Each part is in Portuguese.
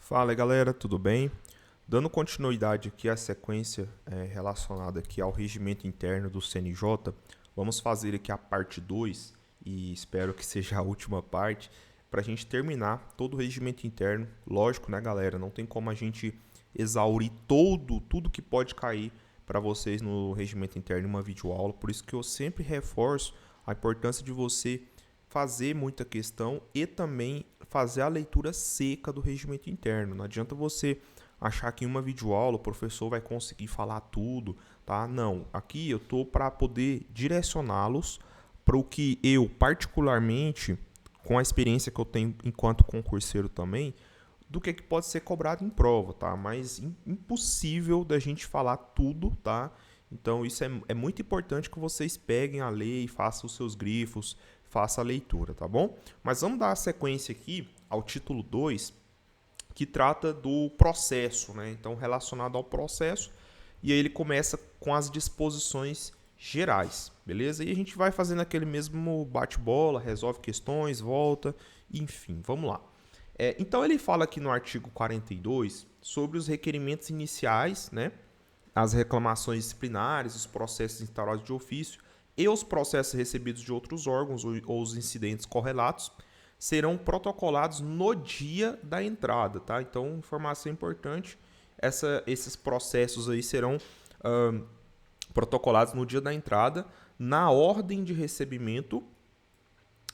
Fala aí, galera, tudo bem? Dando continuidade aqui à sequência relacionada aqui ao regimento interno do CNJ, vamos fazer aqui a parte 2 e espero que seja a última parte para a gente terminar todo o regimento interno. Lógico, né, galera? Não tem como a gente exaurir tudo que pode cair para vocês no regimento interno em uma videoaula, por isso que eu sempre reforço a importância de você fazer muita questão e também fazer a leitura seca do regimento interno. Não adianta você achar que em uma videoaula o professor vai conseguir falar tudo, tá? Não, aqui eu tô para poder direcioná-los para o que eu particularmente, com a experiência que eu tenho enquanto concurseiro também, do que pode ser cobrado em prova, tá? Mas impossível da gente falar tudo, tá? Então isso é muito importante que vocês peguem a lei, façam os seus grifos, façam a leitura, tá bom? Mas vamos dar a sequência aqui ao título 2, que trata do processo, né? Então relacionado ao processo, e aí ele começa com as disposições gerais, beleza? E a gente vai fazendo aquele mesmo bate-bola, resolve questões, volta, enfim, vamos lá. Então ele fala aqui no artigo 42 sobre os requerimentos iniciais, né? As reclamações disciplinares, os processos instaurados de ofício e os processos recebidos de outros órgãos ou os incidentes correlatos serão protocolados no dia da entrada, tá? Então, informação importante, esses processos aí serão protocolados no dia da entrada, na ordem de recebimento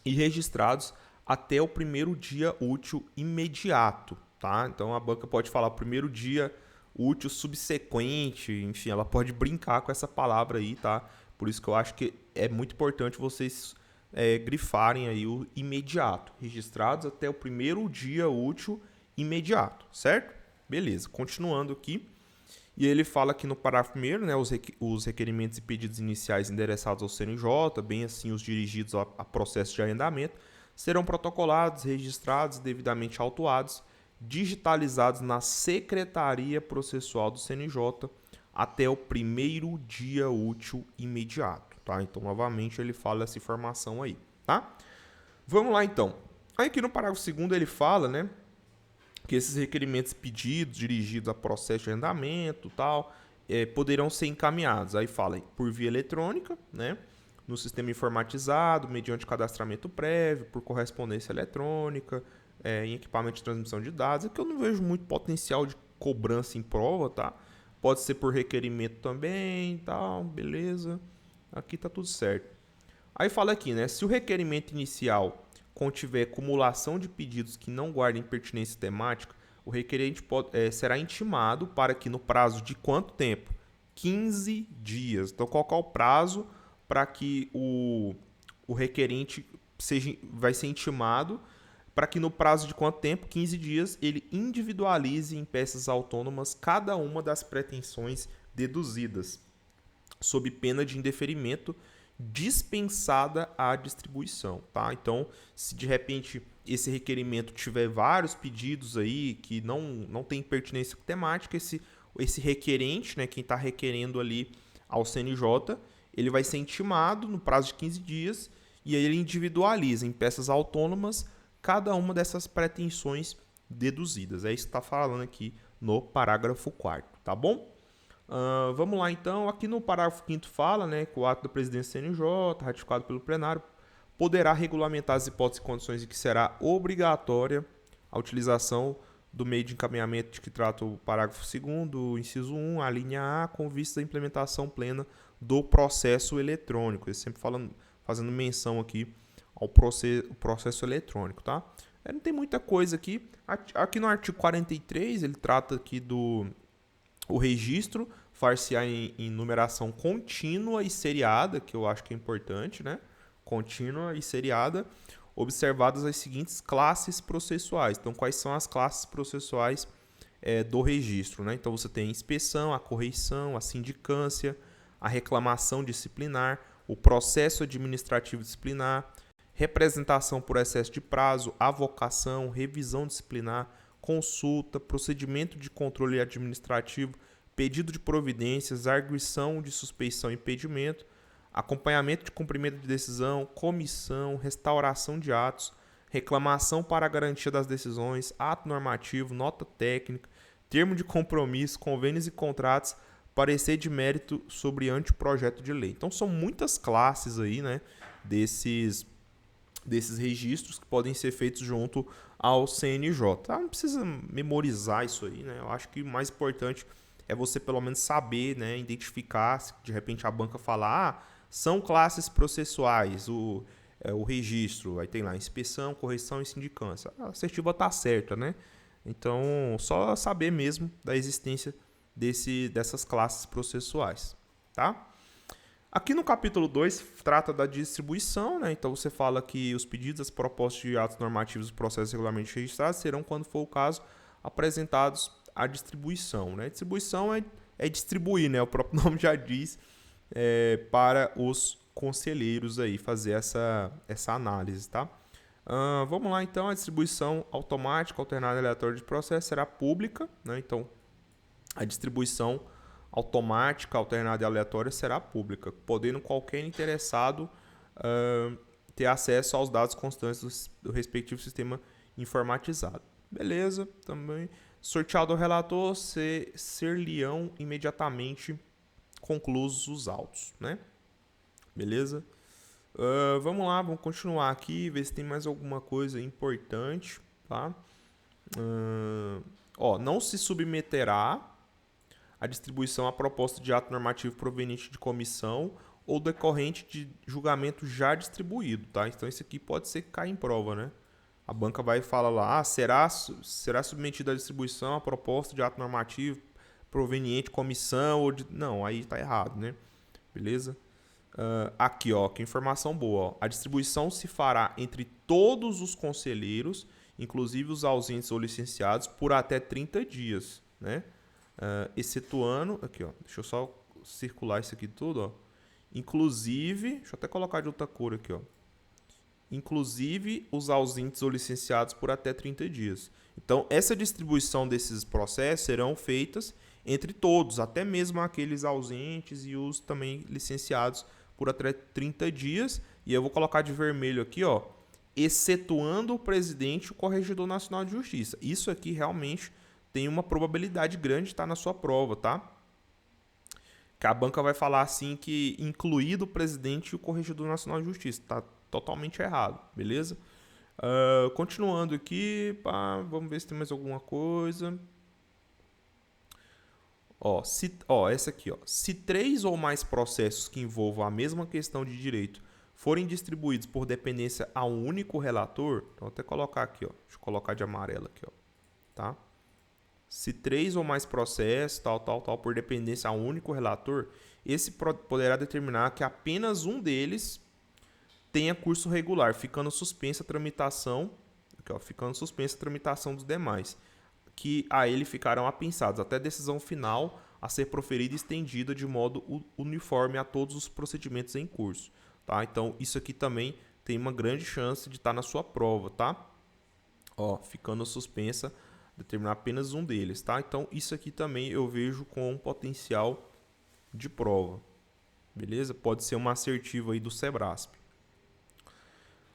e registrados até o primeiro dia útil imediato, tá? Então a banca pode falar primeiro dia útil subsequente, enfim, ela pode brincar com essa palavra aí, tá? Por isso que eu acho que é muito importante vocês grifarem aí o imediato, registrados até o primeiro dia útil imediato, certo? Beleza, continuando aqui. E ele fala aqui no parágrafo 1º, né, os requerimentos e pedidos iniciais endereçados ao CNJ, bem assim os dirigidos a processo de arrendamento, serão protocolados, registrados e devidamente autuados, digitalizados na Secretaria Processual do CNJ até o primeiro dia útil imediato, tá? Então, novamente, ele fala essa informação aí, tá? Vamos lá, então. Aí aqui no parágrafo 2º ele fala, né, que esses requerimentos pedidos, dirigidos a processo de arrendamento tal, poderão ser encaminhados. Aí fala por via eletrônica, né, no sistema informatizado, mediante cadastramento prévio, por correspondência eletrônica, em equipamento de transmissão de dados. Aqui eu não vejo muito potencial de cobrança em prova, tá? Pode ser por requerimento também, tal, beleza. Aqui tá tudo certo. Aí fala aqui, né, se o requerimento inicial contiver acumulação de pedidos que não guardem pertinência temática, o requerente será intimado para que no prazo de quanto tempo? 15 dias. Então, qual é o prazo para que o requerente vai ser intimado para que no prazo de quanto tempo? 15 dias, ele individualize em peças autônomas cada uma das pretensões deduzidas, sob pena de indeferimento dispensada a distribuição, tá? Então, se de repente esse requerimento tiver vários pedidos aí que não tem pertinência temática, esse requerente, né, quem está requerendo ali ao CNJ, ele vai ser intimado no prazo de 15 dias e aí ele individualiza em peças autônomas cada uma dessas pretensões deduzidas. É isso que está falando aqui no parágrafo 4º, tá bom? Vamos lá então, aqui no parágrafo 5º fala, né, que o ato da presidência CNJ, ratificado pelo plenário, poderá regulamentar as hipóteses e condições em que será obrigatória a utilização do meio de encaminhamento de que trata o parágrafo 2º, inciso 1, a linha A, com vista à implementação plena do processo eletrônico. Eu sempre fazendo menção aqui ao processo eletrônico, tá? Não tem muita coisa aqui. Aqui no artigo 43, ele trata aqui do registro far-se-á em numeração contínua e seriada, que eu acho que é importante, né? Contínua e seriada, observadas as seguintes classes processuais. Então, quais são as classes processuais do registro, né? Então, você tem a inspeção, a correição, a sindicância, a reclamação disciplinar, o processo administrativo disciplinar, representação por excesso de prazo, avocação, revisão disciplinar, consulta, procedimento de controle administrativo, pedido de providências, arguição de suspeição e impedimento, acompanhamento de cumprimento de decisão, comissão, restauração de atos, reclamação para a garantia das decisões, ato normativo, nota técnica, termo de compromisso, convênios e contratos, parecer de mérito sobre anteprojeto de lei. Então são muitas classes aí, né, desses registros que podem ser feitos junto ao CNJ. Não precisa memorizar isso aí, né? Eu acho que o mais importante é você pelo menos saber, né, identificar, se de repente a banca falar, são classes processuais, o registro, aí tem lá inspeção, correção e sindicância. A assertiva está certa, né? Então, só saber mesmo da existência dessas classes processuais, tá? Aqui no capítulo 2, trata da distribuição, né? Então, você fala que os pedidos, as propostas de atos normativos e processos regularmente registrados serão, quando for o caso, apresentados à distribuição, né? Distribuição é distribuir, né? O próprio nome já diz, para os conselheiros aí fazer essa análise, tá? Vamos lá, então. A distribuição automática, alternada e aleatória de processo será pública, né? Então, a distribuição automática, alternada e aleatória será pública, podendo qualquer interessado ter acesso aos dados constantes do respectivo sistema informatizado. Beleza, também. Sorteado ao relator, ser-lhe-ão imediatamente conclusos os autos, né? Beleza? Vamos lá, vamos continuar aqui, ver se tem mais alguma coisa importante, tá? Não se submeterá a distribuição à proposta de ato normativo proveniente de comissão ou decorrente de julgamento já distribuído, tá? Então, isso aqui pode ser que caia em prova, né? A banca vai falar lá, será submetida à distribuição a proposta de ato normativo proveniente de comissão ou de... Não, aí tá errado, né? Beleza? Aqui, ó, que informação boa. Ó. A distribuição se fará entre todos os conselheiros, inclusive os ausentes ou licenciados, por até 30 dias, né? Excetuando... Aqui, ó, deixa eu só circular isso aqui tudo, ó. Inclusive... Deixa eu até colocar de outra cor aqui, ó. Inclusive os ausentes ou licenciados por até 30 dias. Então, essa distribuição desses processos serão feitas entre todos, até mesmo aqueles ausentes e os também licenciados por até 30 dias. E eu vou colocar de vermelho aqui, ó, excetuando o presidente e o Corregedor Nacional de Justiça. Isso aqui realmente tem uma probabilidade grande de estar na sua prova, tá? Que a banca vai falar assim que incluído o presidente e o Corregedor Nacional de Justiça. Tá totalmente errado, beleza? Continuando aqui, vamos ver se tem mais alguma coisa. Essa aqui, ó. Se 3 ou mais processos que envolvam a mesma questão de direito forem distribuídos por dependência a um único relator, então vou até colocar aqui, ó. Deixa eu colocar de amarelo aqui, ó. Tá? Se 3 ou mais processos, tal, por dependência a um único relator, esse poderá determinar que apenas um deles tenha curso regular, ficando suspensa a tramitação, aqui, ó, dos demais, que a ele ficarão apensados, até a decisão final a ser proferida e estendida de modo uniforme a todos os procedimentos em curso. Tá? Então, isso aqui também tem uma grande chance de estar na sua prova, tá? Ó, ficando suspensa, determinar apenas um deles, tá? Então, isso aqui também eu vejo com um potencial de prova, beleza? Pode ser uma assertiva aí do Sebrasp.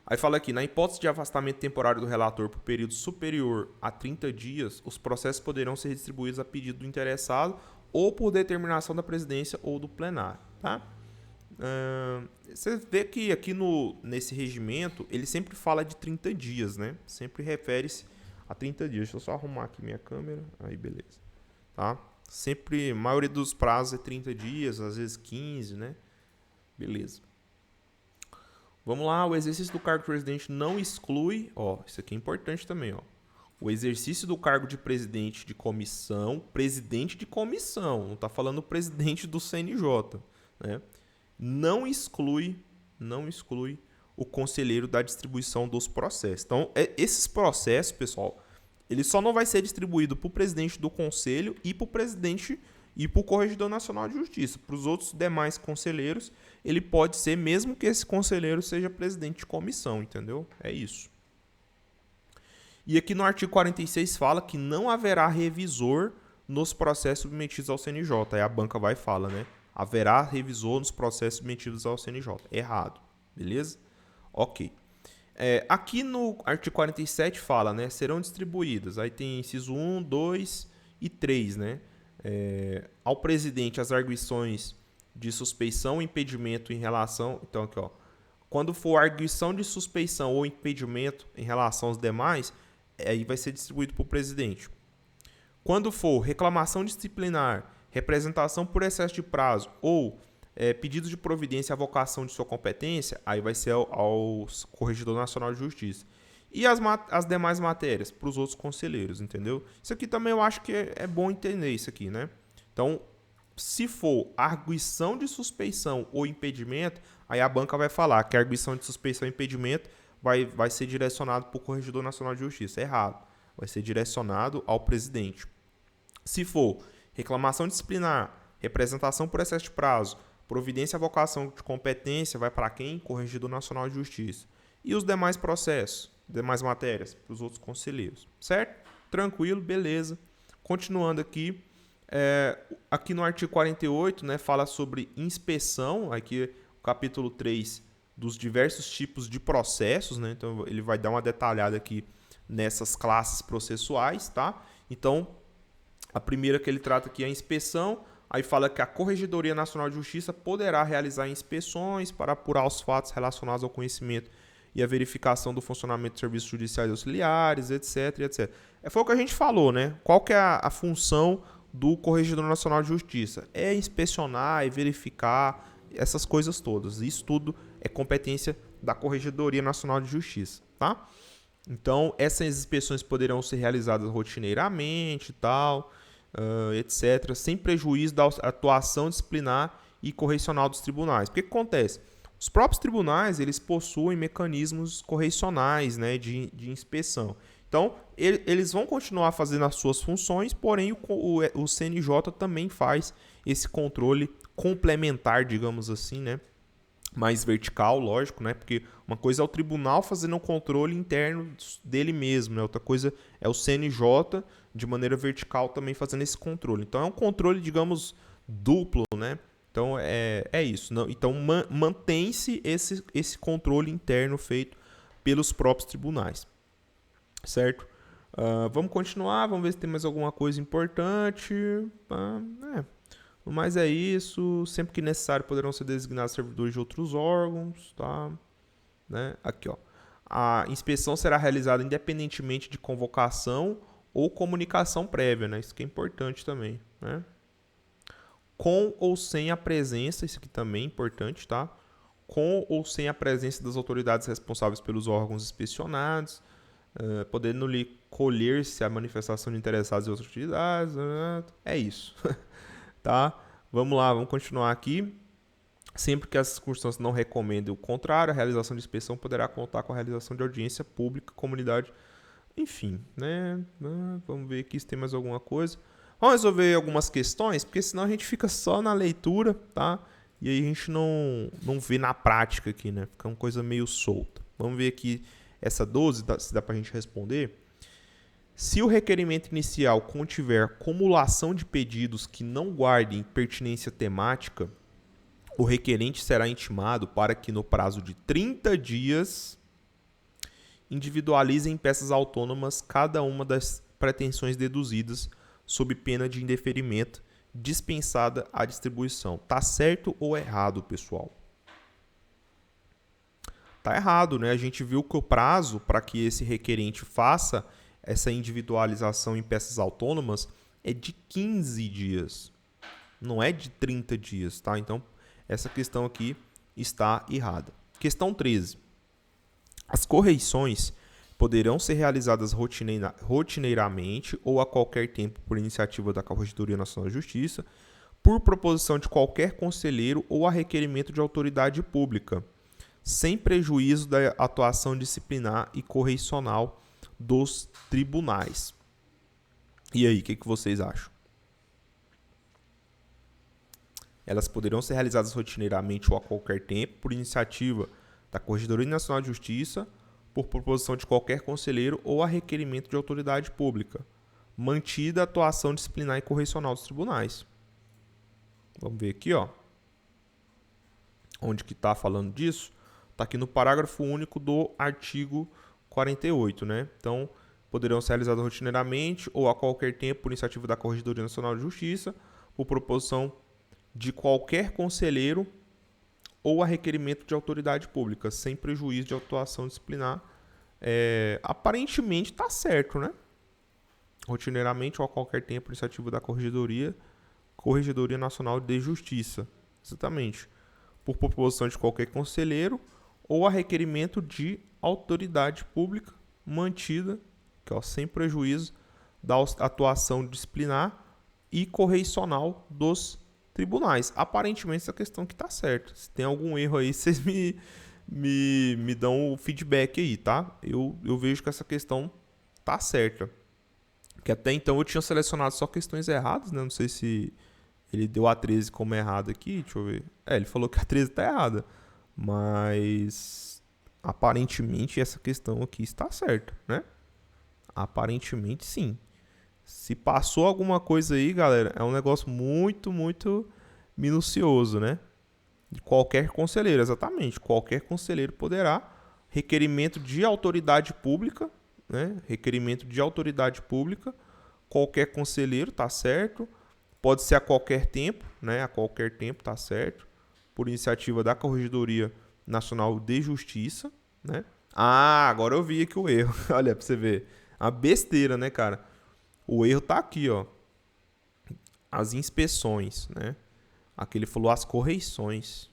Aí fala aqui, na hipótese de afastamento temporário do relator por período superior a 30 dias, os processos poderão ser distribuídos a pedido do interessado ou por determinação da presidência ou do plenário, tá? Você vê que aqui nesse regimento, ele sempre fala de 30 dias, né? Sempre refere-se a 30 dias. Deixa eu só arrumar aqui minha câmera. Aí, beleza. Tá? Sempre, a maioria dos prazos é 30 dias, às vezes 15, né? Beleza. Vamos lá, o exercício do cargo de presidente não exclui, ó, isso aqui é importante também, ó. O exercício do cargo de presidente de comissão, não está falando presidente do CNJ, né? Não exclui o conselheiro da distribuição dos processos. Então, esses processos, pessoal, ele só não vai ser distribuído para o presidente do conselho e para o presidente e para o Corregedor Nacional de Justiça. Para os outros demais conselheiros, ele pode ser, mesmo que esse conselheiro seja presidente de comissão, entendeu? É isso. E aqui no artigo 46 fala que não haverá revisor nos processos submetidos ao CNJ. Aí a banca vai e fala, né? Haverá revisor nos processos submetidos ao CNJ. Errado. Beleza? Ok. Aqui no artigo 47 fala, né, serão distribuídas. Aí tem inciso 1, 2 e 3, né? Ao presidente as arguições de suspeição e impedimento em relação... Então, aqui, ó. Quando for arguição de suspeição ou impedimento em relação aos demais, aí vai ser distribuído para o presidente. Quando for reclamação disciplinar, representação por excesso de prazo ou pedido de providência e avocação de sua competência, aí vai ser ao Corregedor Nacional de Justiça. E as demais matérias, para os outros conselheiros, entendeu? Isso aqui também eu acho que é bom entender isso aqui, né? Então, se for arguição de suspeição ou impedimento, aí a banca vai falar que a arguição de suspeição e impedimento vai ser direcionado para o Corregedor Nacional de Justiça. Errado. Vai ser direcionado ao presidente. Se for reclamação disciplinar, representação por excesso de prazo, providência e avocação de competência, vai para quem? Corregedor Nacional de Justiça. E os demais processos, demais matérias, para os outros conselheiros. Certo? Tranquilo, beleza. Continuando aqui. Aqui no artigo 48, né, fala sobre inspeção, aqui o capítulo 3 dos diversos tipos de processos, né, então ele vai dar uma detalhada aqui nessas classes processuais, tá? Então, a primeira que ele trata aqui é a inspeção, aí fala que a Corregedoria Nacional de Justiça poderá realizar inspeções para apurar os fatos relacionados ao conhecimento e a verificação do funcionamento de serviços judiciais auxiliares, etc, etc. Foi o que a gente falou, né? Qual que é a função do Corregedor Nacional de Justiça? É inspecionar e verificar essas coisas todas. Isso tudo é competência da Corregedoria Nacional de Justiça, tá? Então, essas inspeções poderão ser realizadas rotineiramente e tal, etc., sem prejuízo da atuação disciplinar e correcional dos tribunais. O que acontece? Os próprios tribunais, eles possuem mecanismos correcionais, né, de inspeção. Então, eles vão continuar fazendo as suas funções, porém o CNJ também faz esse controle complementar, digamos assim, né? Mais vertical, lógico, né? Porque uma coisa é o tribunal fazendo um controle interno dele mesmo, né? Outra coisa é o CNJ, de maneira vertical, também fazendo esse controle. Então, é um controle, digamos, duplo, né? Então, é isso. Não? Então, mantém-se esse controle interno feito pelos próprios tribunais. Certo? Vamos continuar, vamos ver se tem mais alguma coisa importante. Mas é isso. Sempre que necessário, poderão ser designados servidores de outros órgãos. Tá? Né? Aqui, ó. A inspeção será realizada independentemente de convocação ou comunicação prévia. Né? Isso que é importante também. Né? Com ou sem a presença, isso aqui também é importante, tá? Com ou sem a presença das autoridades responsáveis pelos órgãos inspecionados. Podendo-lhe colher-se a manifestação de interessados em outras atividades. É isso. Tá? Vamos lá, vamos continuar aqui. Sempre que as circunstâncias não recomendem o contrário, a realização de inspeção poderá contar com a realização de audiência pública, comunidade, enfim, né? Vamos ver aqui se tem mais alguma coisa. Vamos resolver algumas questões, porque senão a gente fica só na leitura, tá? E aí a gente não vê na prática aqui, né? Fica uma coisa meio solta. Vamos ver aqui essa 12, se dá pra gente responder. Se o requerimento inicial contiver acumulação de pedidos que não guardem pertinência temática, o requerente será intimado para que, no prazo de 30 dias, individualize em peças autônomas cada uma das pretensões deduzidas, sob pena de indeferimento, dispensada a distribuição. Tá certo ou errado, pessoal? Tá errado, né? A gente viu que o prazo para que esse requerente faça essa individualização em peças autônomas é de 15 dias. Não é de 30 dias, tá? Então, essa questão aqui está errada. Questão 13. As correições poderão ser realizadas rotineiramente ou a qualquer tempo por iniciativa da Corregedoria Nacional de Justiça, por proposição de qualquer conselheiro ou a requerimento de autoridade pública, sem prejuízo da atuação disciplinar e correicional dos tribunais. E aí, o que vocês acham? Elas poderão ser realizadas rotineiramente ou a qualquer tempo por iniciativa da Corregedoria Nacional de Justiça, por proposição de qualquer conselheiro ou a requerimento de autoridade pública, mantida a atuação disciplinar e correicional dos tribunais. Vamos ver aqui, ó. Onde que está falando disso? Está aqui no parágrafo único do artigo 48, né? Então, poderão ser realizadas rotineiramente ou a qualquer tempo por iniciativa da Corregedoria Nacional de Justiça, por proposição de qualquer conselheiro ou a requerimento de autoridade pública, sem prejuízo de atuação disciplinar. Aparentemente está certo, né? Rotineiramente ou a qualquer tempo por iniciativa da Corregedoria Nacional de Justiça. Exatamente. Por proposição de qualquer conselheiro ou a requerimento de autoridade pública mantida, sem prejuízo da atuação disciplinar e correicional dos tribunais. Aparentemente essa questão aqui está certa. Se tem algum erro aí, vocês me dão o feedback aí, tá? Eu vejo que essa questão está certa. Porque até então eu tinha selecionado só questões erradas, né? Não sei se ele deu a 13 como errada aqui, deixa eu ver. Ele falou que a 13 está errada. Mas aparentemente essa questão aqui está certa, né? Aparentemente sim. Se passou alguma coisa aí, galera, é um negócio muito, muito minucioso, né? De qualquer conselheiro, exatamente. Qualquer conselheiro poderá. Requerimento de autoridade pública, né? Requerimento de autoridade pública. Qualquer conselheiro, tá certo. Pode ser a qualquer tempo, né? A qualquer tempo, tá certo. Por iniciativa da Corregedoria Nacional de Justiça, né? Agora eu vi aqui o erro. Olha, pra você ver. A besteira, né, cara? O erro tá aqui, ó. As inspeções, né? Aqui ele falou as correições.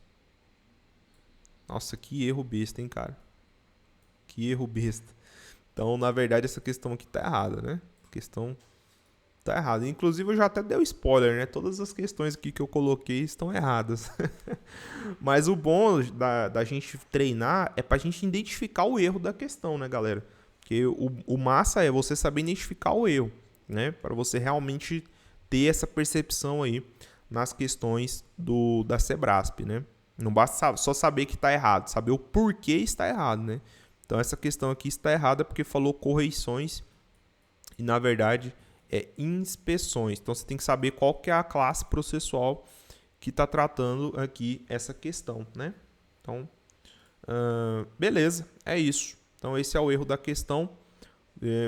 Nossa, que erro besta, hein, cara? Que erro besta. Então, na verdade, essa questão aqui tá errada, né? A questão tá errada. Inclusive, eu já até dei o spoiler, né? Todas as questões aqui que eu coloquei estão erradas. Mas o bom da gente treinar é pra gente identificar o erro da questão, né, galera? Porque o massa é você saber identificar o erro, né? Para você realmente ter essa percepção aí nas questões da Sebrasp, né? Não basta só saber que está errado, saber o porquê está errado, né? Então, essa questão aqui está errada porque falou correições e, na verdade, é inspeções. Então, você tem que saber qual que é a classe processual que está tratando aqui essa questão, né? Então, beleza, é isso. Então, esse é o erro da questão.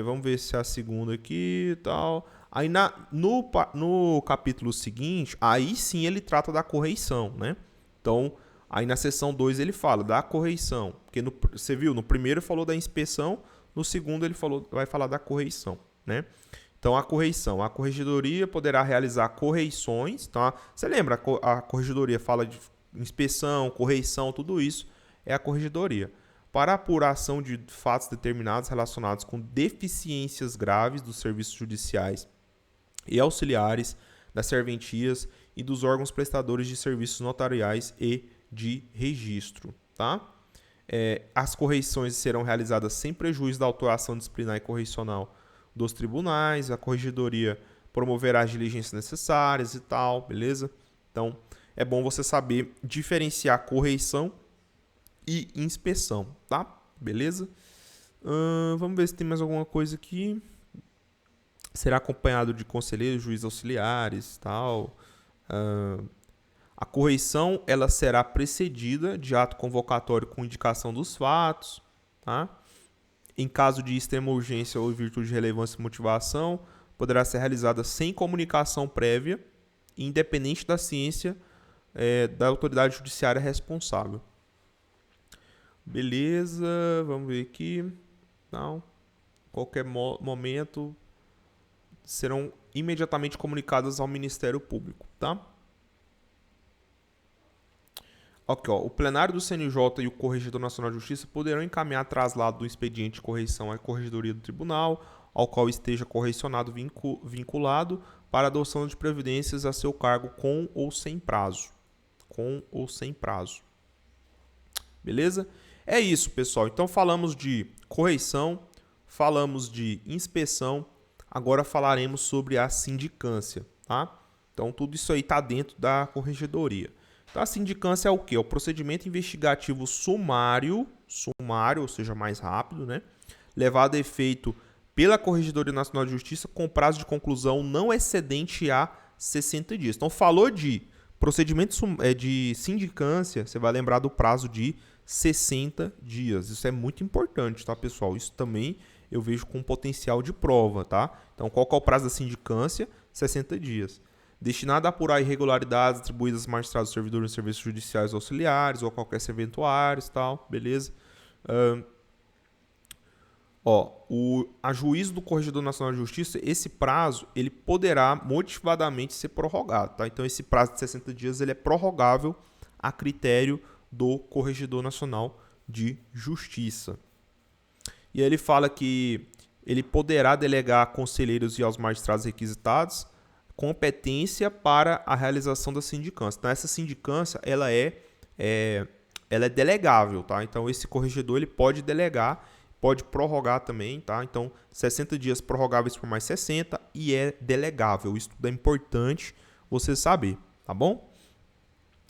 Vamos ver se é a segunda aqui e tal. Aí, no capítulo seguinte, aí sim ele trata da correição, né? Então, aí na seção 2 ele fala da correição. Porque você viu, no primeiro ele falou da inspeção, no segundo ele vai falar da correição, né? Então, a correição. A corregedoria poderá realizar correições. Tá? Você lembra, a corregedoria fala de inspeção, correição, tudo isso é a corregedoria. Para a apuração de fatos determinados relacionados com deficiências graves dos serviços judiciais e auxiliares, das serventias e dos órgãos prestadores de serviços notariais e de registro. Tá? As correições serão realizadas sem prejuízo da autuação disciplinar e correicional dos tribunais, a corregedoria promoverá as diligências necessárias e tal, beleza? Então, é bom você saber diferenciar correição e inspeção, tá? Beleza? Vamos ver se tem mais alguma coisa aqui. Será acompanhado de conselheiros, juízes auxiliares, tal. A correição ela será precedida de ato convocatório com indicação dos fatos, tá? Em caso de extrema urgência ou virtude de relevância e motivação, poderá ser realizada sem comunicação prévia, independente da ciência da autoridade judiciária responsável. Beleza, vamos ver aqui. Não. Qualquer momento serão imediatamente comunicadas ao Ministério Público, tá? Aqui, ó, o plenário do CNJ e o Corregedor Nacional de Justiça poderão encaminhar traslado do expediente de correição à Corregedoria do Tribunal, ao qual esteja correicionado vinculado, para adoção de providências a seu cargo com ou sem prazo. Com ou sem prazo. Beleza? É isso, pessoal. Então, falamos de correição, falamos de inspeção, agora falaremos sobre a sindicância, tá? Então, tudo isso aí está dentro da corregedoria. Então, a sindicância é o quê? É o procedimento investigativo sumário, ou seja, mais rápido, né? Levado a efeito pela Corregedoria Nacional de Justiça com prazo de conclusão não excedente a 60 dias. Então, falou de procedimento de sindicância, você vai lembrar do prazo de 60 dias. Isso é muito importante, tá, pessoal? Isso também eu vejo com potencial de prova, tá? Então, qual que é o prazo da sindicância? 60 dias. Destinado a apurar irregularidades atribuídas aos magistrados servidores de serviços judiciais auxiliares ou a qualquer serventuários, tal, beleza? A juízo do Corregedor Nacional de Justiça, esse prazo, ele poderá motivadamente ser prorrogado, tá? Então, esse prazo de 60 dias, ele é prorrogável a critério do Corregedor Nacional de Justiça. E aí ele fala que ele poderá delegar a conselheiros e aos magistrados requisitados competência para a realização da sindicância. Então, essa sindicância, ela é delegável, tá? Então, esse corregedor, ele pode delegar, pode prorrogar também, tá? Então, 60 dias prorrogáveis por mais 60 e é delegável. Isso tudo é importante você saber, tá bom?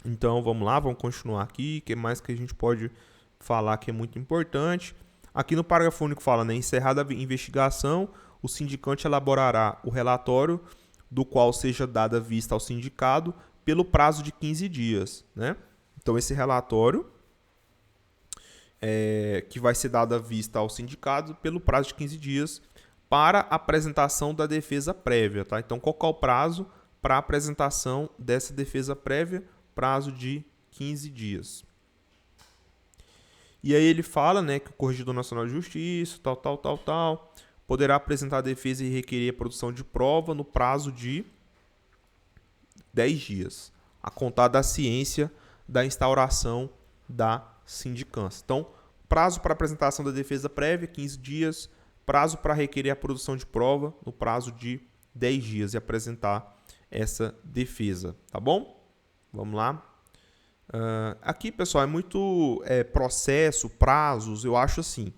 Então, vamos lá, vamos continuar aqui. O que mais que a gente pode falar que é muito importante? Aqui no parágrafo único fala, né? Encerrada a investigação, o sindicante elaborará o relatório do qual seja dada vista ao sindicado pelo prazo de 15 dias, né? Então, esse relatório que vai ser dada vista ao sindicado pelo prazo de 15 dias para apresentação da defesa prévia, tá? Então, qual é o prazo para apresentação dessa defesa prévia? Prazo de 15 dias. E aí ele fala, né, que o Corregedor Nacional de Justiça, tal, poderá apresentar a defesa e requerer a produção de prova no prazo de 10 dias, a contar da ciência da instauração da sindicância. Então, prazo para apresentação da defesa prévia, 15 dias, prazo para requerer a produção de prova no prazo de 10 dias e apresentar essa defesa, tá bom? Vamos lá. Aqui, pessoal, é muito processo, prazos, eu acho assim,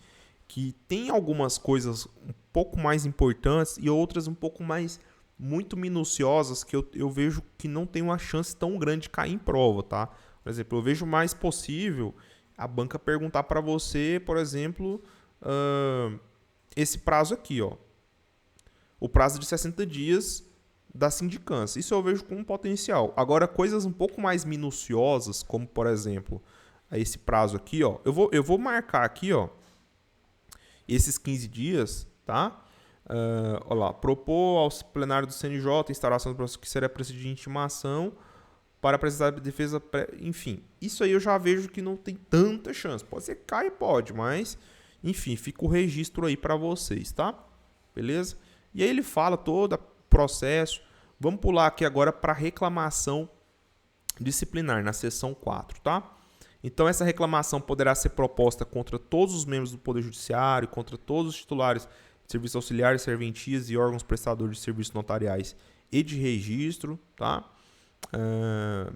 que tem algumas coisas um pouco mais importantes e outras um pouco mais muito minuciosas que eu vejo que não tem uma chance tão grande de cair em prova, tá? Por exemplo, eu vejo mais possível a banca perguntar para você, por exemplo, esse prazo aqui, ó, o prazo de 60 dias da sindicância. Isso eu vejo com um potencial. Agora, coisas um pouco mais minuciosas, como, por exemplo, esse prazo aqui, ó, eu vou marcar aqui, ó, esses 15 dias, tá? Olha lá, propor ao plenário do CNJ a instauração do processo que será precedido de intimação para apresentar a defesa, enfim. Isso aí eu já vejo que não tem tanta chance. Pode ser que caia, pode, mas, enfim, fica o registro aí para vocês, tá? Beleza? E aí ele fala todo o processo. Vamos pular aqui agora para reclamação disciplinar, na seção 4, tá? Então, essa reclamação poderá ser proposta contra todos os membros do Poder Judiciário, contra todos os titulares de serviços auxiliares, serventias e órgãos prestadores de serviços notariais e de registro, tá?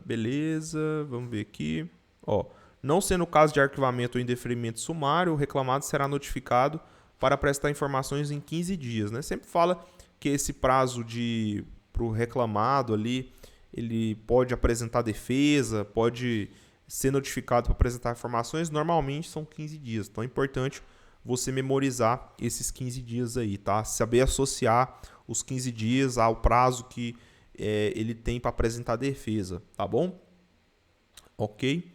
Beleza, vamos ver aqui. Ó, não sendo o caso de arquivamento ou indeferimento sumário, o reclamado será notificado para prestar informações em 15 dias, né? Sempre fala que esse prazo para o reclamado ali, ele pode apresentar defesa, pode ser notificado para apresentar informações, normalmente são 15 dias. Então é importante você memorizar esses 15 dias aí, tá? Saber associar os 15 dias ao prazo que ele tem para apresentar defesa, tá bom? Ok?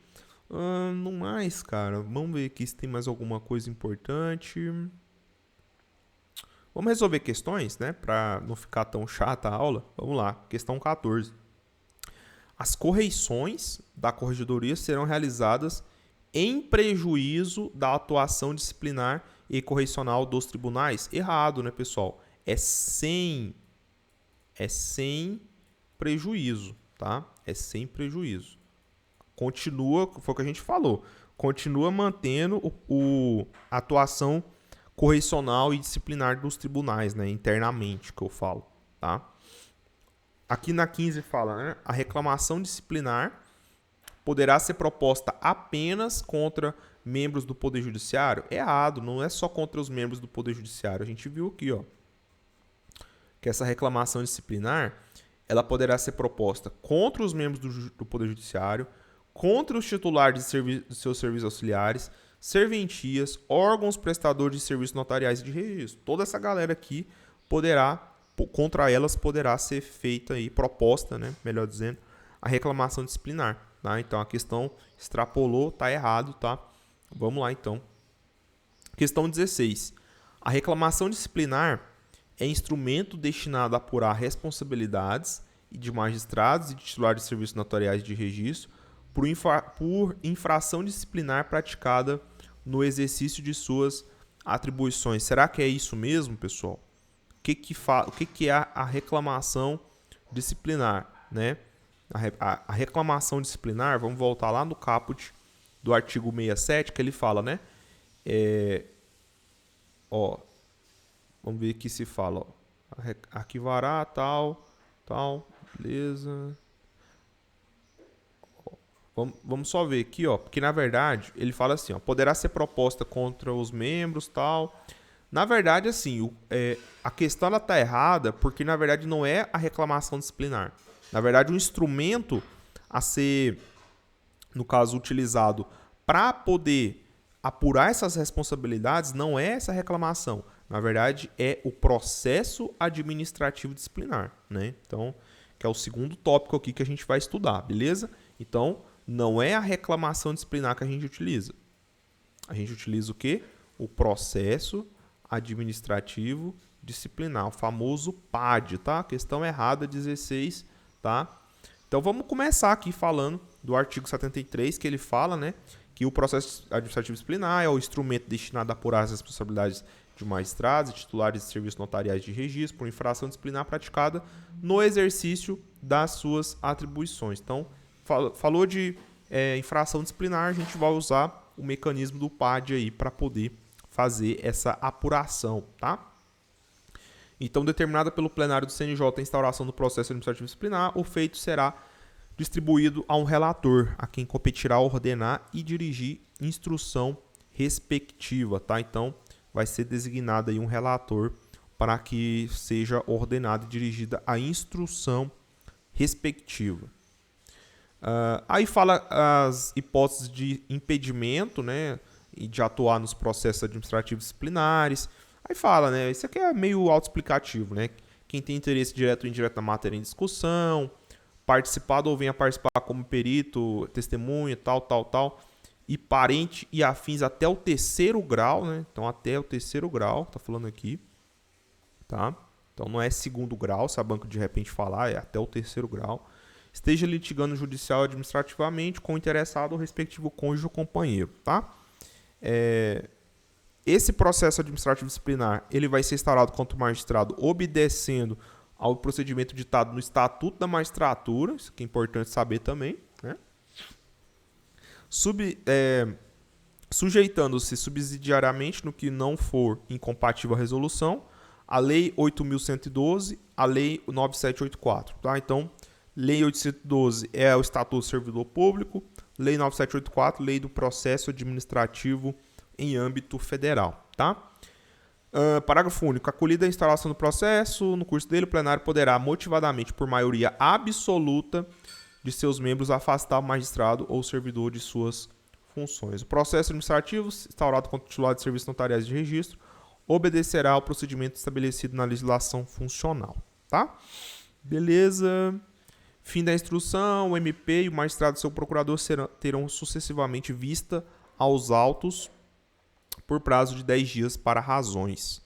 Não mais, cara. Vamos ver aqui se tem mais alguma coisa importante. Vamos resolver questões, né? Para não ficar tão chata a aula. Vamos lá. Questão 14. As correições da corregedoria serão realizadas em prejuízo da atuação disciplinar e correicional dos tribunais? Errado, né, pessoal? É sem prejuízo, tá? É sem prejuízo. Continua, foi o que a gente falou, continua mantendo a atuação correicional e disciplinar dos tribunais, né, internamente, que eu falo, tá? Aqui na 15 fala, né, a reclamação disciplinar poderá ser proposta apenas contra membros do Poder Judiciário? Errado, não é só contra os membros do Poder Judiciário. A gente viu aqui, ó, que essa reclamação disciplinar, ela poderá ser proposta contra os membros do Poder Judiciário, contra os titulares de seus serviços auxiliares, serventias, órgãos prestadores de serviços notariais e de registro. Toda essa galera aqui contra elas poderá ser feita aí, proposta, né, melhor dizendo, a reclamação disciplinar. Tá? Então a questão extrapolou, tá errado, tá? Vamos lá, então. Questão 16. A reclamação disciplinar é instrumento destinado a apurar responsabilidades de magistrados e de titulares de serviços notariais de registro por infração disciplinar praticada no exercício de suas atribuições. Será que é isso mesmo, pessoal? O que é a reclamação disciplinar, né? A reclamação disciplinar, vamos voltar lá no caput do artigo 67, que ele fala, né? Vamos ver aqui se fala, arquivará, tal, beleza. Vamos só ver aqui, porque na verdade ele fala assim, poderá ser proposta contra os membros, tal. Na verdade, assim, a questão ela tá errada porque na verdade não é a reclamação disciplinar. Na verdade, o instrumento a ser, no caso, utilizado para poder apurar essas responsabilidades não é essa reclamação. Na verdade, é o processo administrativo disciplinar, né? Então, que é o segundo tópico aqui que a gente vai estudar, beleza? Então, não é a reclamação disciplinar que a gente utiliza. A gente utiliza o quê? O processo administrativo disciplinar, o famoso PAD, tá? Questão errada 16, tá? Então, vamos começar aqui falando do artigo 73, que ele fala, né, que o processo administrativo disciplinar é o instrumento destinado a apurar as responsabilidades de magistrados e titulares de serviços notariais de registro por infração disciplinar praticada no exercício das suas atribuições. Então, falou de infração disciplinar, a gente vai usar o mecanismo do PAD aí para poder fazer essa apuração, tá? Então, determinada pelo plenário do CNJ a instauração do processo administrativo disciplinar, o feito será distribuído a um relator, a quem competirá ordenar e dirigir instrução respectiva, tá? Então, vai ser designado aí um relator para que seja ordenada e dirigida a instrução respectiva. Aí fala as hipóteses de impedimento, né, e de atuar nos processos administrativos disciplinares. Aí fala, né, isso aqui é meio autoexplicativo, né, quem tem interesse direto ou indireto na matéria em discussão, participado ou venha participar como perito, testemunha, tal, e parente e afins até o 3º grau, né, então até o 3º grau, tá falando aqui, tá? Então não é 2º grau, se a banca de repente falar, é até o 3º grau. Esteja litigando judicial ou administrativamente com o interessado ou respectivo cônjuge ou companheiro, tá? Esse processo administrativo disciplinar, ele vai ser instaurado contra o magistrado obedecendo ao procedimento ditado no Estatuto da Magistratura, isso que é importante saber também, né? Sujeitando-se subsidiariamente no que não for incompatível à resolução, a Lei 8.112, a Lei 9.784, tá? Então, Lei 812 é o Estatuto do Servidor Público, Lei 9.784, Lei do Processo Administrativo em âmbito federal, tá? Parágrafo único. Acolhida a instalação do processo, no curso dele, o plenário poderá, motivadamente, por maioria absoluta de seus membros, afastar o magistrado ou servidor de suas funções. O processo administrativo, instaurado contra o titular de serviços notariais de registro, obedecerá ao procedimento estabelecido na legislação funcional, tá? Beleza. Fim da instrução, o MP e o magistrado e seu procurador terão sucessivamente vista aos autos por prazo de 10 dias para razões.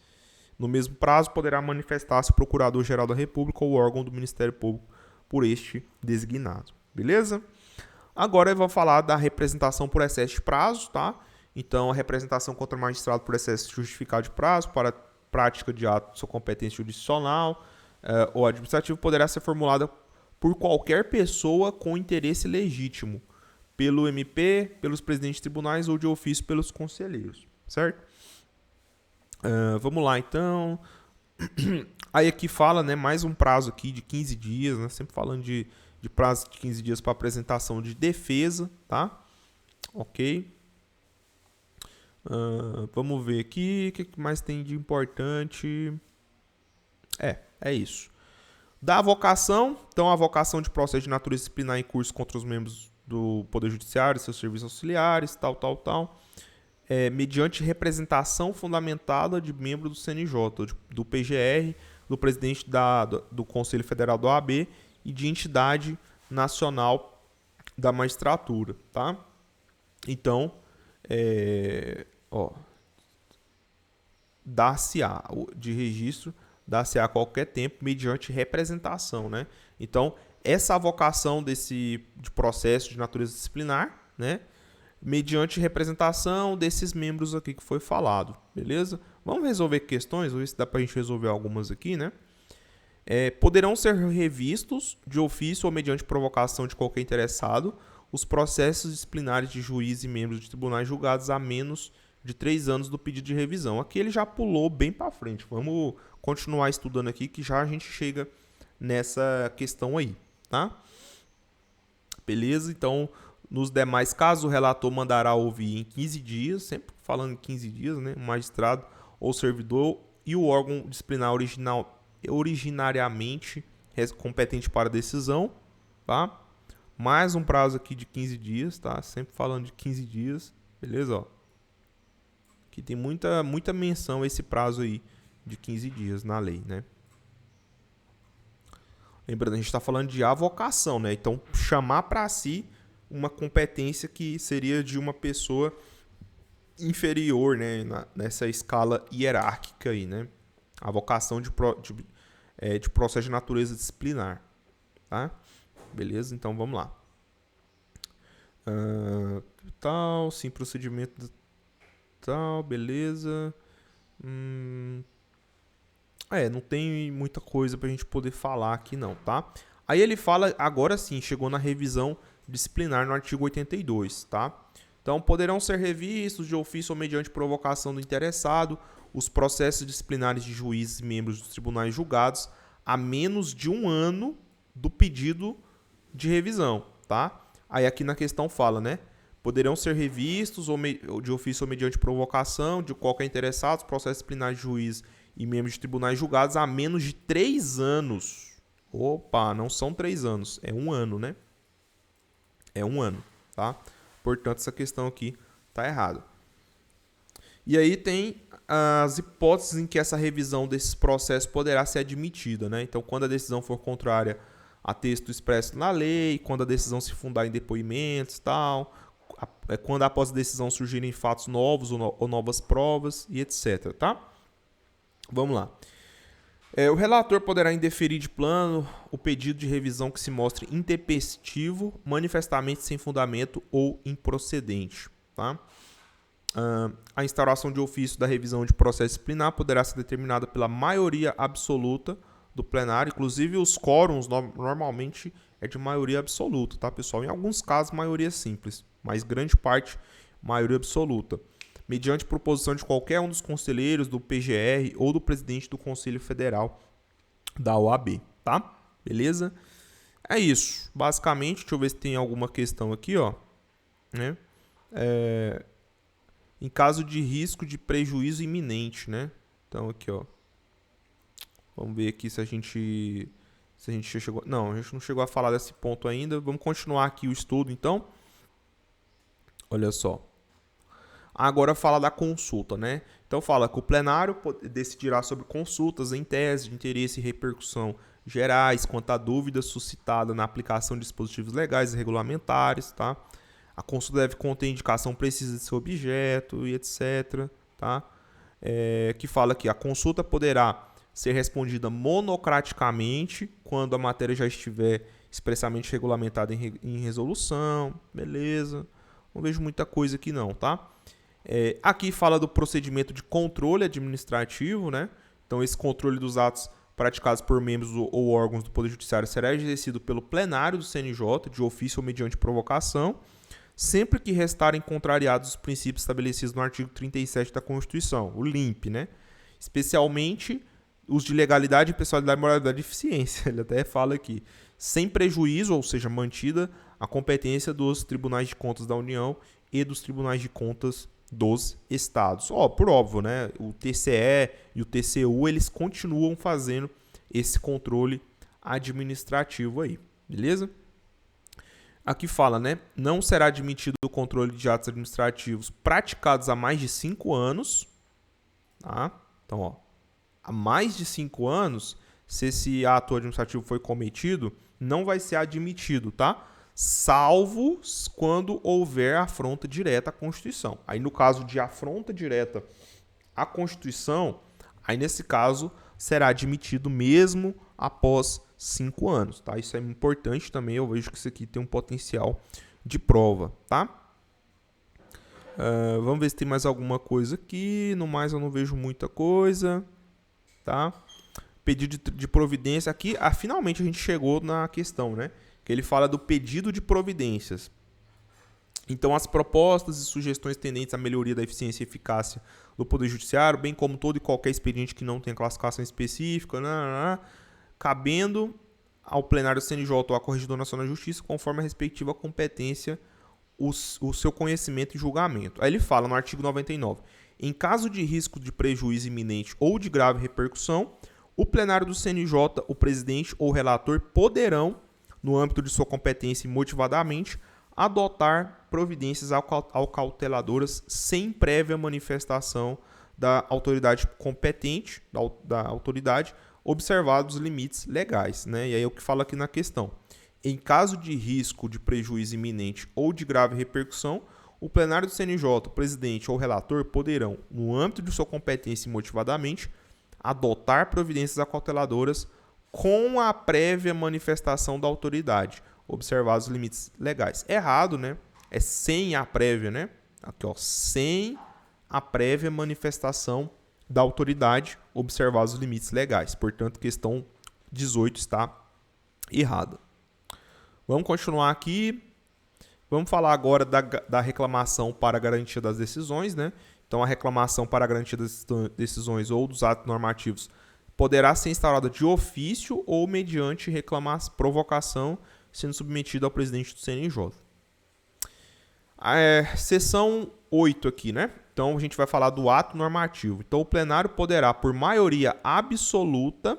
No mesmo prazo, poderá manifestar-se o Procurador-Geral da República ou órgão do Ministério Público por este designado. Beleza? Agora eu vou falar da representação por excesso de prazo, tá? Então, a representação contra o magistrado por excesso justificado de prazo para prática de ato de sua competência jurisdicional ou administrativo poderá ser formulada por qualquer pessoa com interesse legítimo, pelo MP, pelos presidentes de tribunais ou de ofício pelos conselheiros, certo? Vamos lá, então. Aí aqui fala, né, mais um prazo aqui de 15 dias, né, sempre falando de prazo de 15 dias para apresentação de defesa, tá? Ok. Vamos ver aqui, o que mais tem de importante? É isso. Da avocação, então a avocação de processo de natureza disciplinar em curso contra os membros do Poder Judiciário, seus serviços auxiliares, tal. Mediante representação fundamentada de membro do CNJ, do PGR, do presidente do Conselho Federal da OAB e de entidade nacional da magistratura, tá? Então, Ó, dar-se-á de registro, dar-se-á a qualquer tempo mediante representação, né? Então, essa avocação de processo de natureza disciplinar, né? Mediante representação desses membros aqui que foi falado, beleza? Vamos resolver questões, vamos ver se dá para a gente resolver algumas aqui, né? Poderão ser revistos de ofício ou mediante provocação de qualquer interessado os processos disciplinares de juízes e membros de tribunais julgados há menos de 3 anos do pedido de revisão. Aqui ele já pulou bem para frente. Vamos continuar estudando aqui que já a gente chega nessa questão aí, tá? Beleza? Então, nos demais casos, o relator mandará ouvir em 15 dias, sempre falando em 15 dias, né? O magistrado ou servidor e o órgão disciplinar originariamente competente para a decisão, tá? Mais um prazo aqui de 15 dias, tá? Sempre falando de 15 dias, beleza? Ó. Aqui tem muita menção a esse prazo aí de 15 dias na lei, né? Lembrando, a gente está falando de avocação, né? Então, chamar para si uma competência que seria de uma pessoa inferior, né? Nessa escala hierárquica aí, né? Avocação de processo de natureza disciplinar, tá? Beleza? Então, vamos lá. Sim, procedimento tal, beleza. Não tem muita coisa pra gente poder falar aqui não, tá? Aí ele fala, agora sim, chegou na revisão disciplinar no artigo 82, tá? Então, poderão ser revistos de ofício ou mediante provocação do interessado os processos disciplinares de juízes e membros dos tribunais julgados a menos de 1 ano do pedido de revisão, tá? Aí aqui na questão fala, né? Poderão ser revistos ou de ofício ou mediante provocação de qualquer interessado os processos disciplinares de juízes e membros de tribunais julgados há menos de 3 anos. Opa, não são 3 anos, é 1 ano, né? É 1 ano, tá? Portanto, essa questão aqui tá errada. E aí tem as hipóteses em que essa revisão desses processos poderá ser admitida, né? Então, quando a decisão for contrária a texto expresso na lei, quando a decisão se fundar em depoimentos e tal, quando após a decisão surgirem fatos novos ou novas provas e etc, tá? Vamos lá. O relator poderá indeferir de plano o pedido de revisão que se mostre intempestivo, manifestamente sem fundamento ou improcedente, tá? A instauração de ofício da revisão de processo disciplinar poderá ser determinada pela maioria absoluta do plenário, inclusive os quórums normalmente é de maioria absoluta, tá, pessoal? Em alguns casos, maioria simples, mas grande parte, maioria absoluta, mediante proposição de qualquer um dos conselheiros do PGR ou do presidente do Conselho Federal da OAB, tá? Beleza? É isso, basicamente. Deixa eu ver se tem alguma questão aqui, ó, né? Em caso de risco de prejuízo iminente, né? Então, aqui, ó. Vamos ver aqui se a gente já chegou... Não, a gente não chegou a falar desse ponto ainda. Vamos continuar aqui o estudo, então. Olha só. Agora fala da consulta, né? Então, fala que o plenário decidirá sobre consultas em tese de interesse e repercussão gerais quanto à dúvida suscitada na aplicação de dispositivos legais e regulamentares, tá? A consulta deve conter indicação precisa de seu objeto e etc. Tá? Que fala que a consulta poderá ser respondida monocraticamente quando a matéria já estiver expressamente regulamentada em resolução. Beleza. Não vejo muita coisa aqui não, tá? Aqui fala do procedimento de controle administrativo, né? Então, esse controle dos atos praticados por membros ou órgãos do Poder Judiciário será exercido pelo plenário do CNJ, de ofício ou mediante provocação, sempre que restarem contrariados os princípios estabelecidos no artigo 37 da Constituição, o LIMP, né? Especialmente os de legalidade, pessoalidade, moralidade e eficiência. Ele até fala aqui, sem prejuízo, ou seja, mantida a competência dos tribunais de contas da União e dos tribunais de contas dos estados. Por óbvio, né? O TCE e o TCU, eles continuam fazendo esse controle administrativo aí, beleza? Aqui fala, né? Não será admitido o controle de atos administrativos praticados há mais de 5 anos. Tá? Então, há mais de 5 anos, se esse ato administrativo foi cometido, não vai ser admitido, tá? salvo quando houver afronta direta à Constituição. Aí, no caso de afronta direta à Constituição, aí nesse caso será admitido mesmo após 5 anos, tá? Isso é importante também, eu vejo que isso aqui tem um potencial de prova, tá? Vamos ver se tem mais alguma coisa aqui. No mais, eu não vejo muita coisa, tá? Pedido de providência aqui. Finalmente a gente chegou na questão, né? Que ele fala do pedido de providências. Então, as propostas e sugestões tendentes à melhoria da eficiência e eficácia do Poder Judiciário, bem como todo e qualquer expediente que não tenha classificação específica, cabendo ao plenário do CNJ ou à Corregedora Nacional de Justiça, conforme a respectiva competência, o seu conhecimento e julgamento. Aí ele fala no artigo 99, em caso de risco de prejuízo iminente ou de grave repercussão, o plenário do CNJ, o presidente ou o relator poderão, no âmbito de sua competência e motivadamente, adotar providências acauteladoras sem prévia manifestação da autoridade competente, da autoridade, observados os limites legais, né? E aí é o que fala aqui na questão. Em caso de risco de prejuízo iminente ou de grave repercussão, o plenário do CNJ, o presidente ou o relator poderão, no âmbito de sua competência e motivadamente, adotar providências acauteladoras com a prévia manifestação da autoridade, observados os limites legais. Errado, né? É sem a prévia, né? Aqui, ó, sem a prévia manifestação da autoridade, observados os limites legais. Portanto, questão 18 está errada. Vamos continuar aqui. Vamos falar agora da reclamação para a garantia das decisões, né? Então, a reclamação para a garantia das decisões ou dos atos normativos poderá ser instaurada de ofício ou mediante provocação, sendo submetida ao presidente do CNJ. Seção 8 aqui, né? Então, a gente vai falar do ato normativo. Então, o plenário poderá, por maioria absoluta,